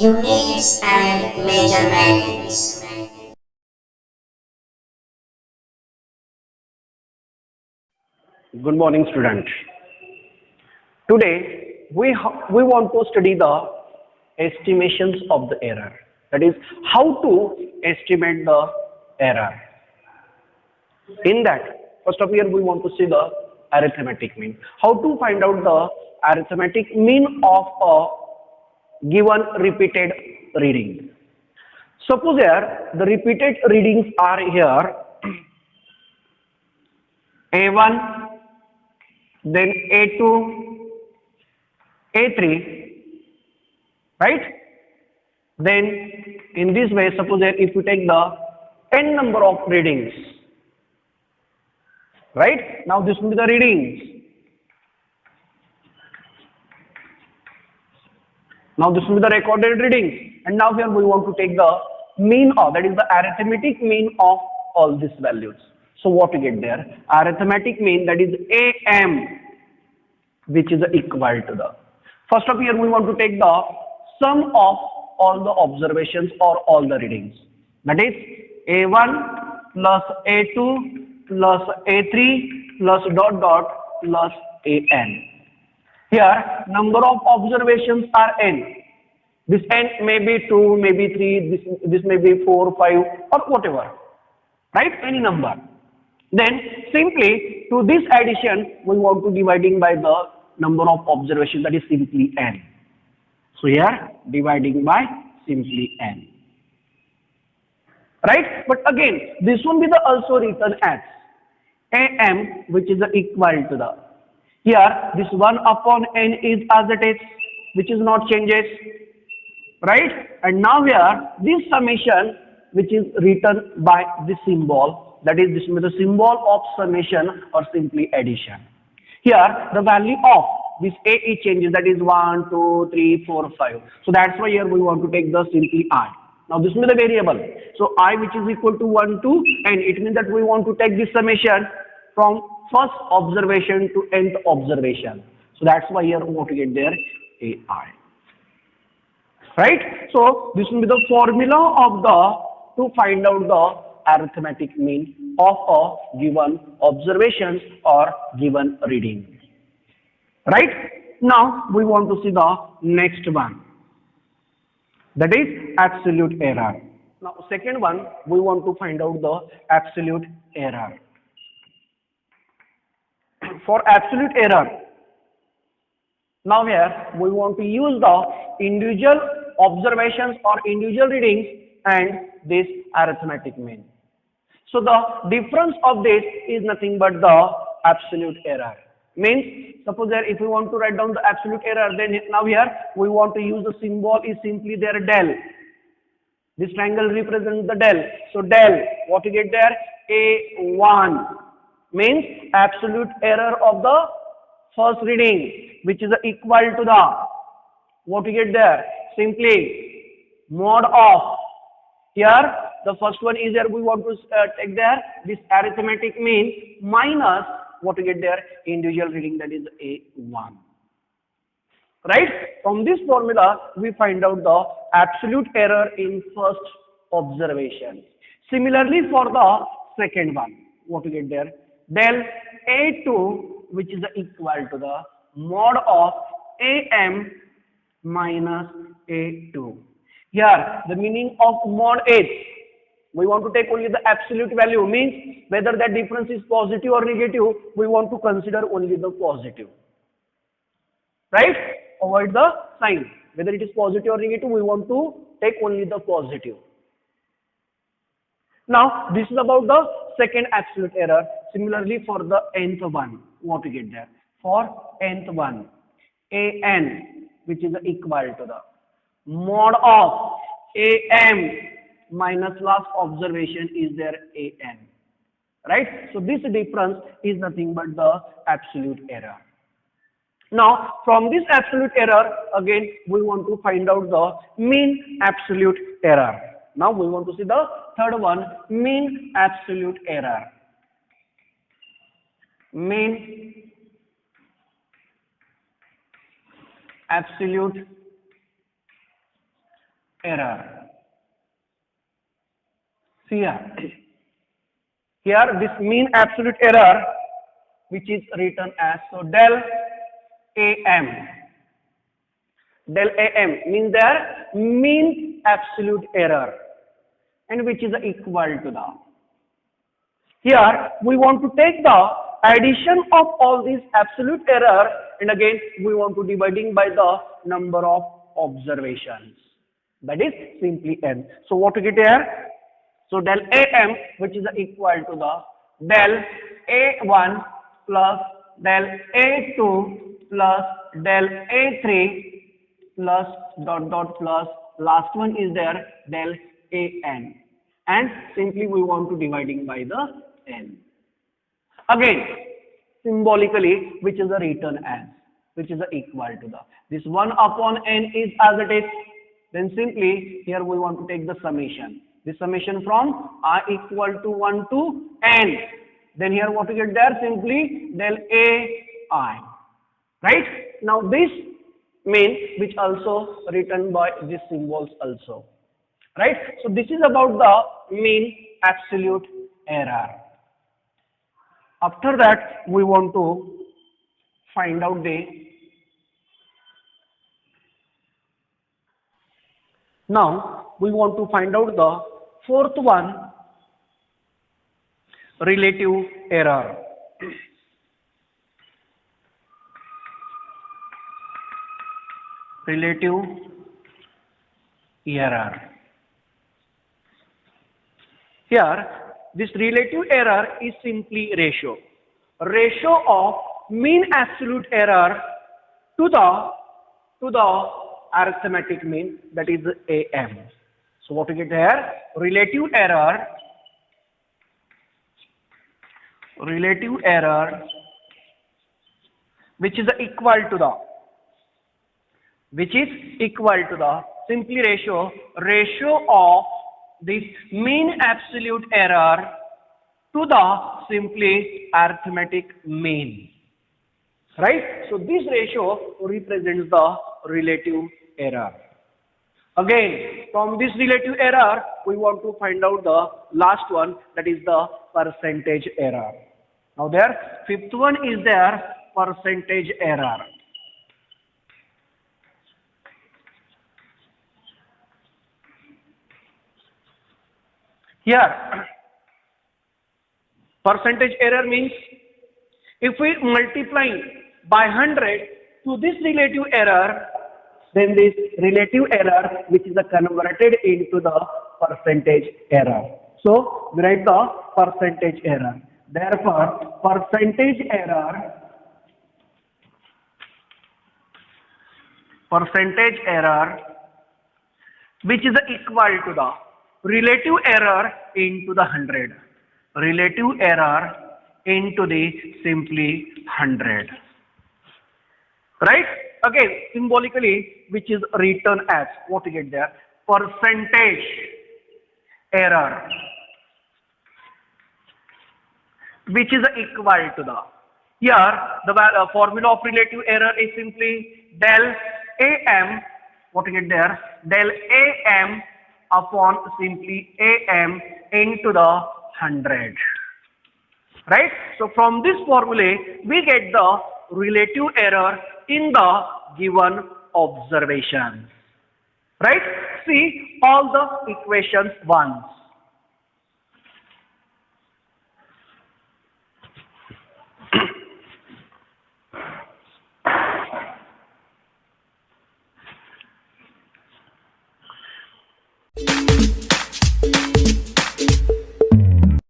units and measurements. Good morning, student. Today we want to study the estimations of the error. That is how to estimate the error. In that, first of all, we want to see the arithmetic mean. How to find out the arithmetic mean of a given repeated reading. Suppose here the repeated readings are here A1, then A2, A3, right? Then in this way, suppose that if you take the n number of readings, right? Now this will be the readings. Now this will be the recorded readings, and now here we want to take the mean of, that is the arithmetic mean of all these values. So what we get there? Arithmetic mean, that is AM, which is equal to the, first of here we want to take the sum of all the observations or all the readings. That is A1 plus A2 plus A3 plus dot dot plus AN. Here number of observations are n. This n may be 2, maybe 3, this may be 4, 5 or whatever, right? Any number. Then simply to this addition we want to dividing by the number of observations, that is simply n. So here dividing by simply n. Right? But again this will be the also written as AM, which is equal to the, here this 1 upon n is as it is, which is not changes, right? And now here this summation, which is written by this symbol, that is this will be the symbol of summation or simply addition. Here the value of this A is changes, that is 1, 2, 3, 4, 5. So that's why here we want to take the simply I. Now this will be the variable. So I, which is equal to 1 to n, it means that we want to take this summation from first observation to nth observation. So that's why here we want to get there AI. Right? So this will be the formula of the, to find out the arithmetic mean of a given observations or given reading. Right? Now we want to see the next one, that is absolute error. Now second one, we want to find out the absolute error. For absolute error, now here we want to use the individual observations or individual readings and this arithmetic mean. So the difference of this is nothing but the absolute error. Means suppose that if we want to write down the absolute error, then now here we want to use the symbol is simply there del. This triangle represents the del. So del, what you get there? A1 means absolute error of the first reading, which is equal to the, what you get there? Simply mod of, here the first one is there, we want to take there this arithmetic mean minus what you get there individual reading, that is A1. Right? From this formula we find out the absolute error in first observation. Similarly for the second one, what you get there? Del A2, which is equal to the mod of AM minus A2. Here the meaning of mod is, we want to take only the absolute value, means whether that difference is positive or negative, we want to consider only the positive. Right? Avoid the sign. Whether it is positive or negative, we want to take only the positive. Now this is about the second absolute error. Similarly for the nth one, what we get there? For nth one, AN, which is equal to the mod of AM minus last observation is there AN. Right? So this difference is nothing but the absolute error. Now from this absolute error, again we want to find out the mean absolute error. Now we want to see the third one, mean absolute error. Mean absolute error. See here this mean absolute error, which is written as so del AM. Del AM means their mean absolute error, and which is equal to the. Here we want to take the addition of all these absolute error, and again we want to dividing by the number of observations. That is simply n. So what to get here? So del AM, which is equal to the del A1 plus del A2 plus del A3 plus dot dot plus last one is there del AN, and simply we want to dividing by the n. Again symbolically, which is written as, which is equal to the, this 1 upon n is as it is, then simply here we want to take the summation. The summation from I equal to 1 to n. Then here what to get there? Simply del AI. Right? Now this means which also written by these symbols also. Right? So this is about the mean absolute error. After that we want to find out the, now we want to find out the fourth one, relative error. Relative error. Here this relative error is simply ratio of mean absolute error to the arithmetic mean, that is AM. So what we get here? Relative error which is equal to the simply ratio of this mean absolute error to the simply arithmetic mean. Right? So this ratio represents the relative error. Again, from this relative error, we want to find out the last one, that is the percentage error. Now there, fifth one is there, percentage error. Here, percentage error means if we multiply by 100 to this relative error, then this relative error which is converted into the percentage error. So we write the percentage error. Therefore, percentage error which is equal to the relative error into the 100. Relative error into the simply 100. Right? Again, symbolically, which is written as, what you get there? Percentage error, which is equal to the, here the formula of relative error is simply del AM, what you get there? Del AM upon simply AM into the 100. Right? So from this formula, we get the relative error in the given observations. Right? See all the equations once.